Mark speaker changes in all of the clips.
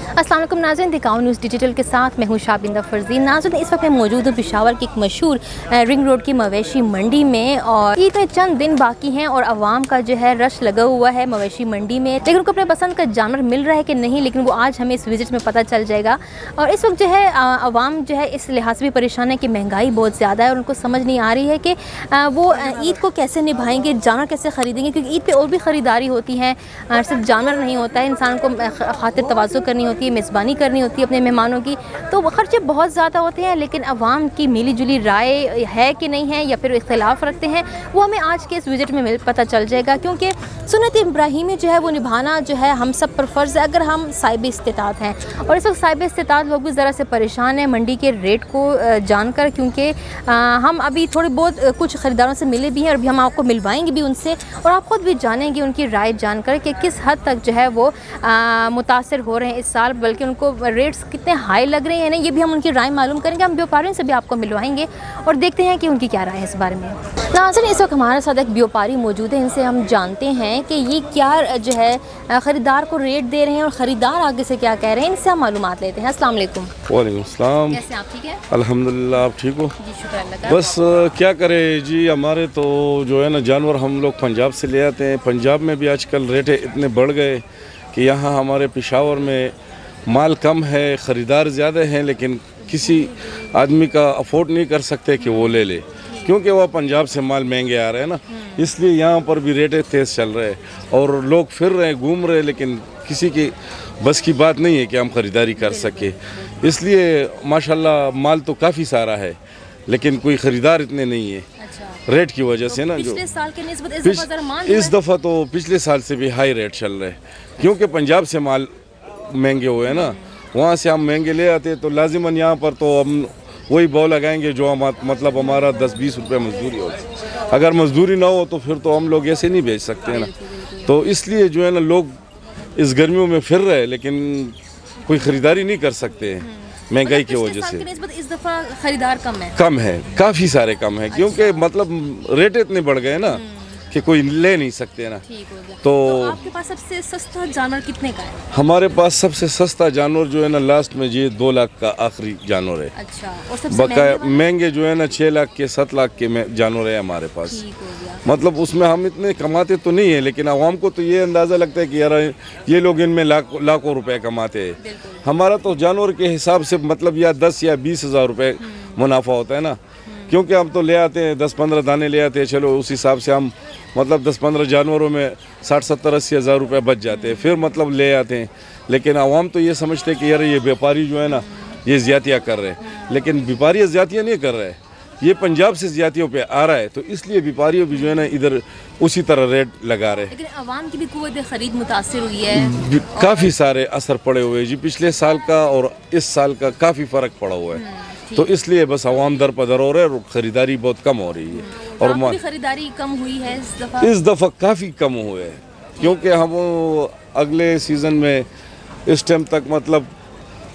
Speaker 1: अस्सलाम वालेकुम नाज़रीन, दिखाओ न्यूज़ डिजिटल के साथ मैं हूँ शाबिंदा फरजीन। नाज़रीन, इस वक्त मैं मौजूद हूँ पेशावर की एक मशहूर रिंग रोड की मवेशी मंडी में और ईद में चंद दिन बाकी हैं और आवाम का जो है रश लगा हुआ है मवेशी मंडी में, लेकिन उनको अपने पसंद का जानवर मिल रहा है कि नहीं, लेकिन वो आज हमें इस विज़िट में पता चल जाएगा। और इस वक्त जो है आवाम जो है इस लिहाज से भी परेशान है कि महंगाई बहुत ज़्यादा है और उनको समझ नहीं आ रही है कि वो ईद को कैसे निभाएंगे, जानवर कैसे ख़रीदेंगे, क्योंकि ईद पे और भी ख़रीदारी होती है, सिर्फ जानवर नहीं होता है, इंसान को खातिर तवाज़ु करनी होती है, मेज़बानी करनी होती है अपने मेहमानों की, तो खर्चे बहुत ज़्यादा होते हैं। लेकिन अवाम की मिली जुली राय है कि नहीं है या फिर इख्तिलाफ़ रखते हैं, वो हमें आज के इस विज़िट में पता चल जाएगा। क्योंकि सुन्नत इब्राहीमी जो है वो निभाना जो है हम सब पर फ़र्ज़ है अगर हम साहिब इस्तिताअत हैं। और इस वक्त साहिब इस्तिताअत लोग भी ज़रा से परेशान हैं मंडी के रेट को जानकर, क्योंकि हम अभी थोड़ी बहुत कुछ ख़रीदारों से मिले भी हैं और अभी हम आपको मिलवाएंगे भी उनसे, और आप ख़ुद भी जानेंगे उनकी राय जानकर कि किस हद तक जो है वो मुतासर हो रहे हैं इस साल, बल्कि उनको रेट्स कितने हाई लग रहे हैं ना, ये भी हम उनकी राय मालूम करेंगे। हम व्यापारियों से भी आपको मिलवाएंगे और देखते हैं कि उनकी क्या राय है इस बारे में। नाज़रीन, इस वक्त हमारे साथ एक व्यापारी मौजूद है, इनसे हम जानते हैं कि ये क्या जो है ख़रीदार को रेट दे रहे हैं और ख़रीदार आगे से क्या कह रहे हैं, इनसे हम मालूमात लेते हैं। अस्सलाम वालेकुम।
Speaker 2: वालेकुम सलाम।
Speaker 1: कैसे आप, ठीक है?
Speaker 2: अल्हम्दुलिल्लाह, आप ठीक हो?
Speaker 1: जी शुक्र अल्लाह का।
Speaker 2: बस क्या करें जी, हमारे तो जो है ना जानवर हम लोग पंजाब से ले आते हैं। पंजाब में भी आजकल रेट इतने बढ़ गए कि यहाँ हमारे पेशावर में माल कम है, ख़रीदार ज़्यादा हैं, लेकिन किसी आदमी का अफोर्ड नहीं कर सकते कि वो ले ले, क्योंकि वह पंजाब से माल महंगे आ रहे हैं ना, इसलिए यहाँ पर भी रेटें तेज़ चल रहे हैं और लोग फिर रहे हैं, घूम रहे हैं, लेकिन किसी की बस की बात नहीं है कि हम ख़रीदारी कर सके। इसलिए माशाल्लाह माल तो काफ़ी सारा है, लेकिन कोई ख़रीदार इतने नहीं है रेट की वजह से ना। जो
Speaker 1: पिछले साल के निस्बत
Speaker 2: इस दफ़ा तो पिछले साल से भी हाई रेट चल रहे हैं, क्योंकि पंजाब से माल महंगे हुए हैं ना, वहाँ से हम महंगे ले आते तो लाजिमन यहाँ पर तो हम वही भाव लगाएंगे जो हम मतलब हमारा 10-20 रुपये मजदूरी हो। अगर मजदूरी ना हो तो फिर तो हम लोग ऐसे नहीं बेच सकते हैं ना। तो इसलिए जो है ना लोग इस गर्मियों में फिर रहे, लेकिन कोई ख़रीदारी नहीं कर सकते हैं महंगाई की वजह से।
Speaker 1: इस दफ़ा ख़रीदार
Speaker 2: कम है, काफ़ी सारे कम है, क्योंकि मतलब रेट इतने बढ़ गए ना कि कोई ले नहीं सकते ना।
Speaker 1: ठीक हो गया।
Speaker 2: तो
Speaker 1: आपके पास सबसे सस्ता जानवर कितने का है?
Speaker 2: हमारे पास सबसे सस्ता जानवर जो है ना लास्ट में ये 2 लाख का आखिरी जानवर है।
Speaker 1: अच्छा, और सबसे
Speaker 2: बकाया महंगे जो है ना 6 लाख के 7 लाख के जानवर है हमारे पास।
Speaker 1: ठीक हो गया।
Speaker 2: मतलब उसमें हम इतने कमाते तो नहीं है, लेकिन आवाम को तो ये अंदाज़ा लगता है कि यार ये लोग इनमें लाखों रुपए कमाते हैं। हमारा तो जानवर के हिसाब से मतलब या 10 या 20 हज़ार रुपये मुनाफा होता है ना, क्योंकि हम तो ले आते हैं 10-15 दाने ले आते हैं, चलो उस हिसाब से हम मतलब 10-15 जानवरों में 60-70-80 हज़ार रुपये बच जाते हैं, फिर मतलब ले आते हैं। लेकिन आवाम तो ये समझते हैं कि यार ये व्यापारी जो है ना ये ज़्यादतियाँ कर रहे हैं, लेकिन व्यापारी ज़्यादतियाँ नहीं कर रहे हैं, ये पंजाब से ज़्यादतियों पे आ रहा है, तो इसलिए व्यापारियों भी जो है ना इधर उसी तरह रेट लगा रहे हैं।
Speaker 1: लेकिन आवाम की भी कुव्वत ख़रीद मुतासिर हुई है,
Speaker 2: काफ़ी सारे असर पड़े हुए हैं जी, पिछले साल का और इस साल का काफ़ी फ़र्क पड़ा हुआ है, तो इसलिए बस आवाम दर पदर हो रहा है और ख़रीदारी बहुत कम हो रही है। और
Speaker 1: आपकी ख़रीदारी कम हुई है
Speaker 2: इस दफ़ा काफ़ी कम हुए हैं, क्योंकि हम अगले सीज़न में इस टाइम तक मतलब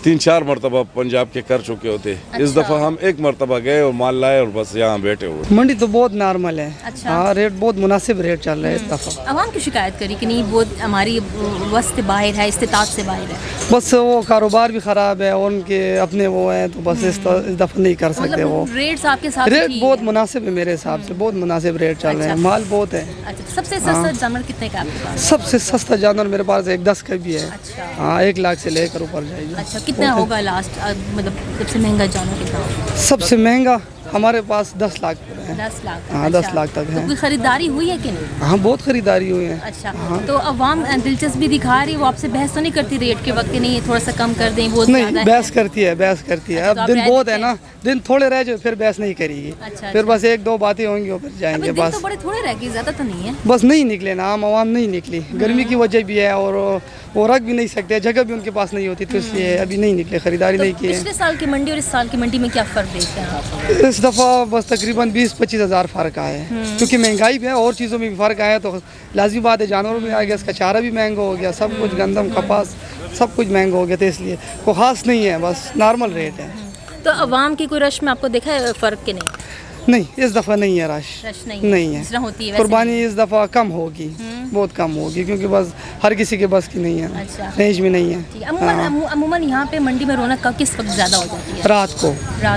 Speaker 2: 3-4 मरतबा पंजाब के कर चुके होते। अच्छा। इस दफ़ा हम 1 मरतबा गए और माल लाए और बस यहाँ बैठे हुए।
Speaker 3: मंडी तो बहुत नॉर्मल है।
Speaker 1: अच्छा।
Speaker 3: हाँ, रेट बहुत मुनासिब रेट चल रहा है इस दफ़ा।
Speaker 1: आवाम की शिकायत करी कि नहीं बहुत हमारी वस्त से बाहर है, इस्तिताअत से बाहर है,
Speaker 3: बस वो कारोबार भी ख़राब है और उनके अपने वो हैं, तो बस इस दफ़ा नहीं कर सकते। वो
Speaker 1: रेट्स आपके साथ
Speaker 3: रेट बहुत मुनासिब है मेरे हिसाब से, बहुत मुनासिब रेट चल रहे हैं, माल बहुत है।
Speaker 1: अच्छा, सबसे सस्ता जानवर कितने का आपके पास?
Speaker 3: सबसे सस्ता जानवर मेरे पास 1.10 का भी है।
Speaker 1: अच्छा।
Speaker 3: हाँ, 1 लाख से लेकर ऊपर जाएगी।
Speaker 1: अच्छा, कितना होगा लास्ट, मतलब सबसे महंगा जानवर कितना होगा?
Speaker 3: सबसे महंगा हमारे पास 10 लाख है।
Speaker 1: 10 लाख?
Speaker 3: हाँ, 10 लाख तक है।
Speaker 1: तो कोई खरीदारी हुई है कि नहीं?
Speaker 3: हाँ, बहुत खरीदारी हुई है।
Speaker 1: अच्छा, तो अवाम दिलचस्पी दिखा रही है, वो आपसे बहस तो नहीं करती रेट के वक्त, नहीं थोड़ा सा कम कर दें? वो
Speaker 3: नहीं, बहस करती है, बहस करती है। अब दिन बहुत है ना, दिन थोड़े रह जाए फिर बहस नहीं करेगी।
Speaker 1: अच्छा,
Speaker 3: फिर बस 1-2 बातें होंगी और फिर जाएंगे बस।
Speaker 1: तो बड़े थोड़े रह गए, ज़्यादा तो नहीं है।
Speaker 3: बस नहीं निकले ना, आम आवाम नहीं निकली, गर्मी की वजह भी है और वो रख भी नहीं सकते, जगह भी उनके पास नहीं होती, तो इसलिए अभी नहीं निकले, खरीदारी नहीं की है।
Speaker 1: पिछले साल की मंडी और इस साल की मंडी में क्या फ़र्क देखते हैं आप?
Speaker 3: इस दफ़ा बस तकरीबन 20-25 हज़ार फ़र्क आया है, क्योंकि महंगाई भी है और चीज़ों में भी फ़र्क आया, तो लाज़मी बात है जानवरों में आ गया, इसका चारा भी महंगा हो गया, सब कुछ गंदम कपास सब कुछ महंगा हो गया, तो इसलिए कोई ख़ास नहीं है, बस नॉर्मल रेट है।
Speaker 1: तो अवाम की कोई रश में आपको देखा है फ़र्क कि नहीं?
Speaker 3: नहीं, इस दफ़ा नहीं है रश नहीं है।
Speaker 1: जिस तरह होती है वैसे
Speaker 3: कुर्बानी इस दफ़ा कम होगी, बहुत कम होगी, क्योंकि बस हर किसी के बस की नहीं है,
Speaker 1: अच्छा।
Speaker 3: रेंज में नहीं है।
Speaker 1: ठीक है। अमूमन यहाँ पे मंडी में रौनक कब किस वक्त ज़्यादा हो जाती है?
Speaker 3: रात को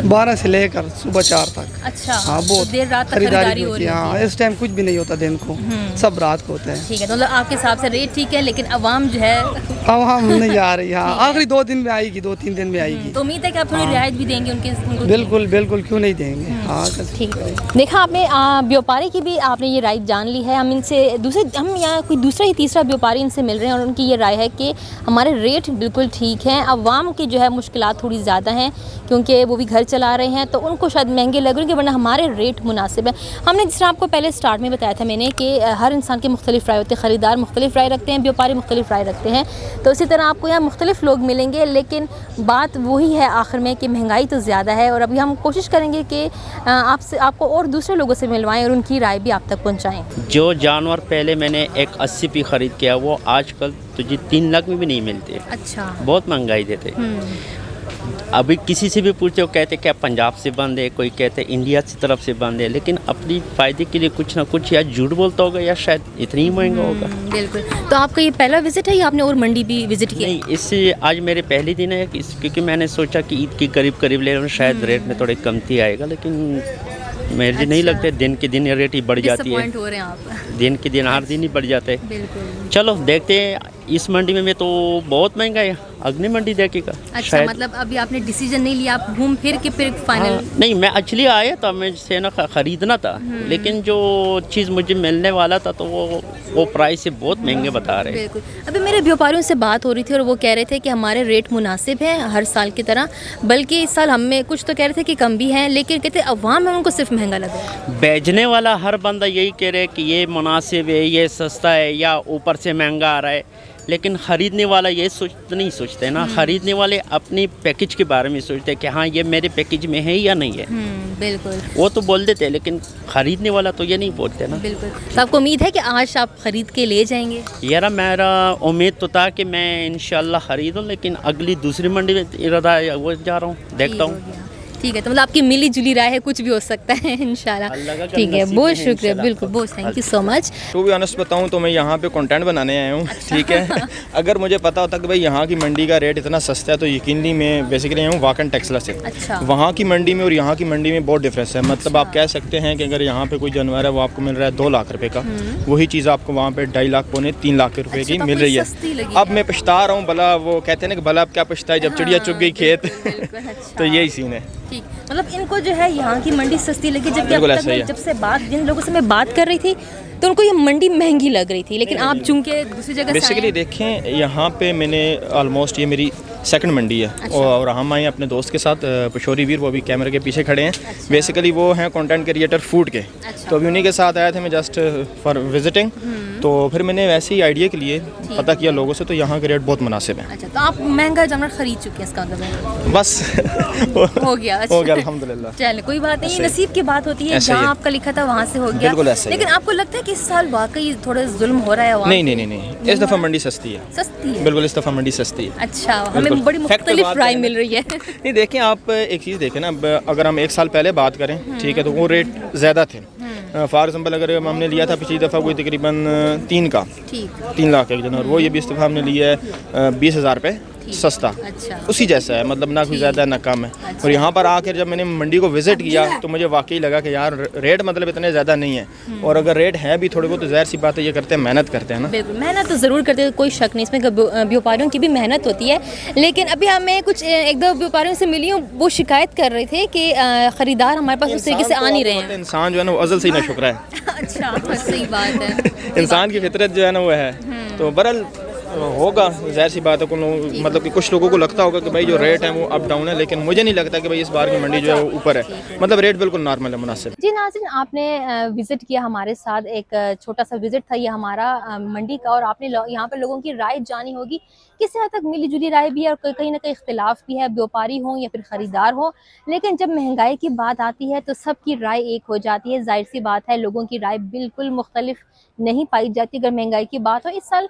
Speaker 3: 12 से लेकर सुबह 4 तक।
Speaker 1: अच्छा,
Speaker 3: हाँ,
Speaker 1: तो
Speaker 3: बहुत
Speaker 1: देर रात तक
Speaker 3: खरीदारी
Speaker 1: खरीदारी हो
Speaker 3: होती
Speaker 1: रही
Speaker 3: है। हाँ, इस टाइम कुछ भी नहीं होता दिन को, सब रात को होता है।
Speaker 1: ठीक है, तो मतलब आपके हिसाब से रेट ठीक है, लेकिन अवाम जो है
Speaker 3: अब हम नहीं आ रही। हाँ, आखिरी 2 दिन में आएगी, 2-3 दिन में आएगी।
Speaker 1: तो उम्मीद है कि आप थोड़ी रियायत भी देंगे उनको।
Speaker 3: बिल्कुल बिल्कुल, क्यों नहीं देंगे। हाँ,
Speaker 1: ठीक है। देखा आपने व्यापारी की भी आपने ये राय जान ली है। हम यहाँ कोई दूसरा ही तीसरा व्यापारी इनसे मिल रहे हैं और उनकी ये राय है कि हमारे रेट बिल्कुल ठीक हैं। अवाम की जो है मुश्किलात थोड़ी ज़्यादा हैं, क्योंकि वो भी घर चला रहे हैं, तो उनको शायद महंगे लग रहे हैं, वरना हमारे रेट मुनासिब हैं। हमने जिस तरह आपको पहले स्टार्ट में बताया था मैंने कि हर इंसान की मुख्तलिफ राय होती है, ख़रीदार मुख्तलिफ राय रखते हैं, व्यापारी मुख्तलिफ राय रखते हैं। तो इसी तरह आपको यहाँ मुख्तलिफ लोग मिलेंगे, लेकिन बात वही है आखिर में कि महंगाई तो ज़्यादा है। और अभी हम कोशिश करेंगे कि आपको और दूसरे लोगों से मिलवाएं और उनकी राय भी आप तक पहुँचाएँ।
Speaker 2: जो जानवर पहले मैंने 180 पे ख़रीद किया, वो आजकल तुझे 3 लाख में भी नहीं मिलते।
Speaker 1: अच्छा,
Speaker 2: बहुत महंगाई देते। अभी किसी से भी पूछते हो, कहते क्या पंजाब से बंद है, कोई कहते इंडिया की तरफ से बंद है, लेकिन अपनी फ़ायदे के लिए कुछ ना कुछ या झूठ बोलता होगा या शायद इतना ही महंगा होगा।
Speaker 1: बिल्कुल। तो आपका ये पहला विज़िट है या आपने और मंडी भी विज़िट किया?
Speaker 2: नहीं, इससे आज मेरे पहले दिन है, क्योंकि मैंने सोचा कि ईद के करीब ले रहा हूँ, शायद रेट में थोड़ी कमती आएगा, लेकिन मुझे नहीं लगता। दिन के दिन रेट ही बढ़ जाती है।
Speaker 1: डिसअपॉइंट हो रहे हैं आप।
Speaker 2: दिन के दिन हर दिन ही बढ़ जाते हैं।
Speaker 1: बिल्कुल।
Speaker 2: चलो देखते हैं, इस मंडी में तो बहुत महंगा है, अगली मंडी देखेगा।
Speaker 1: अच्छा, मतलब अभी आपने डिसीजन नहीं लिया, आप घूम फिर के फिर फाइनल?
Speaker 2: नहीं, मैं एक्चुअली आया था, मुझसे ना खरीदना था, लेकिन जो चीज़ मुझे मिलने वाला था तो वो प्राइस से बहुत महंगे बता रहे हैं।
Speaker 1: बिल्कुल। अभी मेरे व्यापारियों से बात हो रही थी और वो कह रहे थे कि हमारे रेट मुनासिब हैं हर साल की तरह, बल्कि इस साल हमें कुछ तो कह रहे थे कि कम भी हैं, लेकिन कहते अवाम है उनको सिर्फ महंगा लग रहा है।
Speaker 2: बेचने वाला हर बंदा यही कह रहे कि ये मुनासिब है, ये सस्ता है, या ऊपर से महंगा आ रहा है, लेकिन ख़रीदने वाला ये नहीं सोचते ना। ख़रीदने वाले अपनी पैकेज के बारे में सोचते हैं कि हाँ ये मेरे पैकेज में है या नहीं है।
Speaker 1: बिल्कुल,
Speaker 2: वो तो बोल देते हैं, लेकिन ख़रीदने वाला तो ये नहीं बोलते ना।
Speaker 1: बिल्कुल। तो आपको उम्मीद है कि आज आप ख़रीद के ले जाएंगे?
Speaker 2: यार मेरा उम्मीद तो था कि मैं इंशाल्लाह ख़रीदूँ, लेकिन अगली दूसरी मंडी में इरादा है, वो जा रहा हूँ, देखता हूँ।
Speaker 1: ठीक है, तो मतलब आपकी मिली जुली राय है, कुछ भी हो सकता है इंशाल्लाह। ठीक है, बहुत शुक्रिया। बिल्कुल, बहुत thank you so much.
Speaker 4: To be honest बताऊं तो मैं यहाँ पे कंटेंट बनाने आया हूँ। ठीक है, अगर मुझे पता होता कि भाई यहाँ की मंडी का रेट इतना सस्ता है तो यकीनली मैं बेसिकली आया हूँ वाकन टेक्सला से।
Speaker 1: अच्छा।
Speaker 4: वहाँ की मंडी में और यहाँ की मंडी में बहुत डिफरेंस है। मतलब आप कह सकते हैं कि अगर यहाँ पे कोई जानवर है वो आपको मिल रहा है 2 लाख रुपए का, वही चीज़ आपको वहाँ पे 2.5 लाख पौने 3 लाख रुपए की मिल रही है। अब मैं पछता रहा हूँ, भला वो कहते हैं ना कि भला अब क्या पछताए जब चिड़िया चुग गई खेत। तो यही सीन है।
Speaker 1: ठीक, मतलब इनको जो है यहाँ की मंडी सस्ती लगी, जबकि अब तक मैं जब से जिन लोगों से मैं बात कर रही थी तो उनको ये मंडी महंगी लग रही थी, लेकिन आप चूंकि दूसरी जगह से
Speaker 4: बेसिकली देखें यहाँ पे मैंने ऑलमोस्ट ये मेरी सेकंड मंडी है।
Speaker 1: अच्छा।
Speaker 4: और हम आए अपने दोस्त के साथ, पशोरी वीर, वो भी कैमरे के पीछे खड़े हैं।
Speaker 1: अच्छा।
Speaker 4: बेसिकली वो हैं कंटेंट क्रिएटर फूड के।
Speaker 1: अच्छा।
Speaker 4: तो अभी उन्हीं के साथ आए थे मैं जस्ट फॉर विजिटिंग। तो फिर मैंने वैसे ही आइडिया के लिए पता किया लोगों से, तो यहाँ के रेट बहुत मुनासिब हैं।
Speaker 1: अच्छा, तो आप महंगा जानवर खरीद चुके हैं, इसका मतलब
Speaker 4: बस
Speaker 1: हो गया। अच्छा।
Speaker 4: हो गया अल्हम्दुलिल्लाह।
Speaker 1: चलो कोई बात नहीं,
Speaker 4: ऐसे ही।
Speaker 1: नसीब की बात होती है,
Speaker 4: ऐसे ही
Speaker 1: जहाँ
Speaker 4: है।
Speaker 1: आपका लिखा था वहाँ से हो गया।
Speaker 4: बिल्कुल ऐसे ही
Speaker 1: लेकिन
Speaker 4: है।
Speaker 1: आपको लगता है कि इस साल वाकई थोड़ा जुल्म हो रहा है अवाम?
Speaker 4: नहीं, इस दफ़ा मंडी सस्ती है।
Speaker 1: सस्ती है?
Speaker 4: बिल्कुल, इस दफ़ा मंडी सस्ती है।
Speaker 1: अच्छा, हमें
Speaker 4: बिल्कुल।
Speaker 1: बड़ी
Speaker 4: Fact पे
Speaker 1: मुख्तलिफ
Speaker 4: बात
Speaker 1: राय
Speaker 4: करें।
Speaker 1: मिल रही है।
Speaker 4: नहीं देखें, आप एक चीज़ देखें ना, अगर हम 1 साल पहले बात करें, ठीक है, तो वो रेट ज़्यादा थे। फॉर एग्जाम्पल अगर हमने लिया था पिछली दफ़ा कोई तकरीबन 3 का,
Speaker 1: ठीक।
Speaker 4: 3 लाख एक जानवर, वो ये भी इस दफ़ा हमने लिया है 20,000 रुपये सस्ता।
Speaker 1: अच्छा।
Speaker 4: उसी जैसा है, मतलब ना कोई ज़्यादा ना कम है। और यहाँ पर आकर जब मैंने मंडी को विज़िट किया तो मुझे वाकई लगा कि यार रेट मतलब इतने ज़्यादा नहीं है। और अगर रेट है भी थोड़े बहुत तो ज़ाहिर सी बात है, ये करते हैं, मेहनत करते हैं ना। बिल्कुल,
Speaker 1: मेहनत तो ज़रूर करते हैं, कोई शक नहीं इसमें, व्यापारियों की भी मेहनत होती है। लेकिन अभी हमें कुछ 1-2 व्यापारियों से मिली हूँ, वो शिकायत कर रहे थे कि ख़रीदार हमारे पास उस तरीके से आ नहीं रहे हैं।
Speaker 4: इंसान जो है ना वो अज़ल से ही ना शुक्र है।
Speaker 1: अच्छा, सही बात है।
Speaker 4: इंसान की फितरत जो है ना वो है। तो बहरहाल होगा, ज़ाहिर सी बात है, मतलब कि कुछ लोगों को लगता होगा कि भाई जो रेट है वो अप डाउन है, लेकिन मुझे नहीं लगता कि भाई इस बार की मंडी जो है वो ऊपर है। मतलब रेट बिल्कुल नॉर्मल है, मुनासिब।
Speaker 1: जी नाज़रीन, आपने विज़िट किया हमारे साथ, एक छोटा सा विज़िट था ये हमारा मंडी का, और आपने यहाँ पर लोगों की राय जानी होगी। किसी हद तक मिली जुली राय भी है और कहीं ना कहीं इख्तिलाफ भी है, व्यापारी हो या फिर ख़रीदार हो, लेकिन जब महंगाई की बात आती है तो सबकी राय एक हो जाती है। जाहिर सी बात है, लोगों की राय बिल्कुल मुख्तलिफ नहीं पाई जाती अगर महंगाई की बात हो। इस साल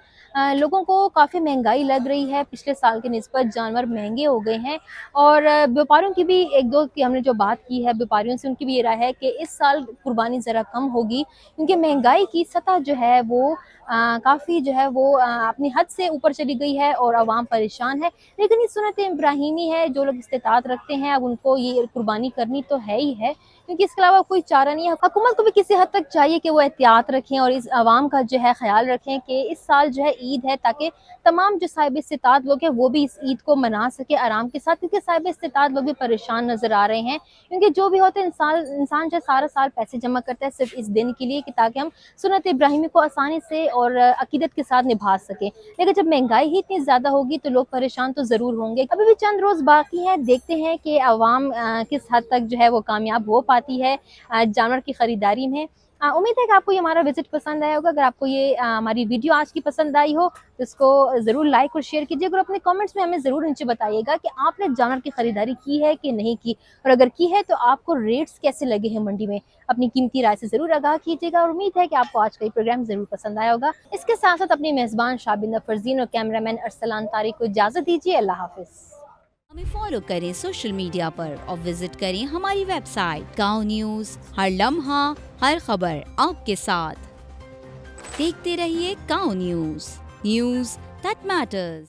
Speaker 1: लोगों को को काफ़ी महंगाई लग रही है, पिछले साल के निस्बत जानवर महंगे हो गए हैं। और व्यापारियों की भी एक दो की हमने जो बात की है व्यापारियों से, उनकी भी ये राय है कि इस साल कुर्बानी ज़रा कम होगी, क्योंकि महंगाई की सतह जो है वो काफ़ी जो है वो अपनी हद से ऊपर चली गई है और आवाम परेशान है। लेकिन ये सुन्नत इब्राहिमी है, जो लोग इस्तिताअत रखते हैं अब उनको ये कुर्बानी करनी तो है ही है, क्योंकि इसके अलावा कोई चारा नहीं है। हुकूमत को भी किसी हद तक चाहिए कि वो एहतियात रखें और इस आवाम का जो है ख्याल रखें कि इस साल जो है ईद है, ताकि तमाम जो साहिब इस्तिताअत लोग हैं वो भी इस ईद को मना सके आराम के साथ, क्योंकि साहिब इस्तिताअत लोग भी परेशान नज़र आ रहे हैं। क्योंकि जो भी होते हैं इंसान जो सारा साल पैसे जमा करता है सिर्फ इस दिन के लिए कि ताकि हम सुन्नत इब्राहिमी को आसानी से और अकीदत के साथ निभा सकें। लेकिन जब महंगाई ही इतनी ज़्यादा होगी तो लोग परेशान तो ज़रूर होंगे। अभी भी चंद रोज़ बाकी हैं, देखते हैं कि आवाम किस हद तक जो है वो कामयाब हो पाती है जानवर की ख़रीदारी में। उम्मीद है कि आपको ये हमारा विजिट पसंद आया होगा। अगर आपको ये हमारी वीडियो आज की पसंद आई हो तो इसको ज़रूर लाइक और शेयर कीजिए। और अपने कमेंट्स में हमें ज़रूर नीचे बताइएगा कि आपने जानवर की ख़रीदारी की है कि नहीं की, और अगर की है तो आपको रेट्स कैसे लगे हैं मंडी में। अपनी कीमती राय से ज़रूर आगाह कीजिएगा और उम्मीद है कि आपको आज का ये प्रोग्राम ज़रूर पसंद आया होगा। इसके साथ साथ अपनी मेज़बान शाबिंदा फरजीन और कैमरामैन अरसलान तारिक को इजाज़त दीजिए। अल्लाह हाफ़िज़।
Speaker 5: हमें फॉलो करें सोशल मीडिया पर और विजिट करें हमारी वेबसाइट गाँव न्यूज़, हर लम्हा हर खबर आपके साथ। देखते रहिए गाँव न्यूज़ दैट मैटर्स।